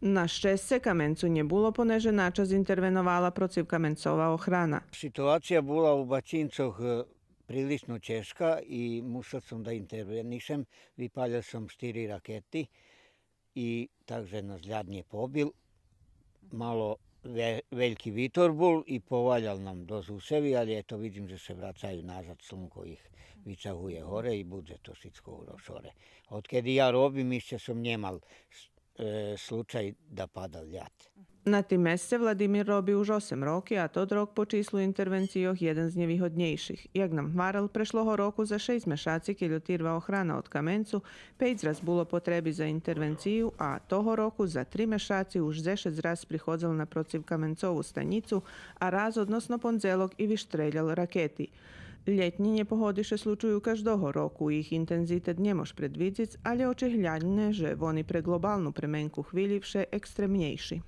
Na šťastie Kamencu nebolo poneže načas intervenovala protiv Kamencova ochrana. Situacija bola u Bačincoch prilično češka i musel sam da intervenišem. Vypalil sam 4 rakety i takže nas ljad pobil. Malo veljki vitor bol i povaljal nam do zusevi, ali eto vidim, že se vracaju nazad, slunko ih vyčahuje hore i bude to všetko urošore. Odkedy ja robim, išće sam njemal slučaj da pada ljad. Na tým meste Vladimír robí už 8 roky a tot rok po číslu intervencijoh jeden z nevýhodnejších. Jak nam hvaril, prešloho roku za 6 mešaci, keď otirva ochrana od Kamencu, 5 zraz bolo potrebi za intervenciju, a toho roku za 3 mešaci už 10 zraz prichodzel na protiv Kamencovu stanicu, a raz odnosno ponzelok i vyštreljal raketi. Ljetnji nepohodiše slučuju každého roku, ich intenzitet nemož predvidzic, ali očihľadne, že oni pre globalnu premenku chvíli vše ekstremnejší.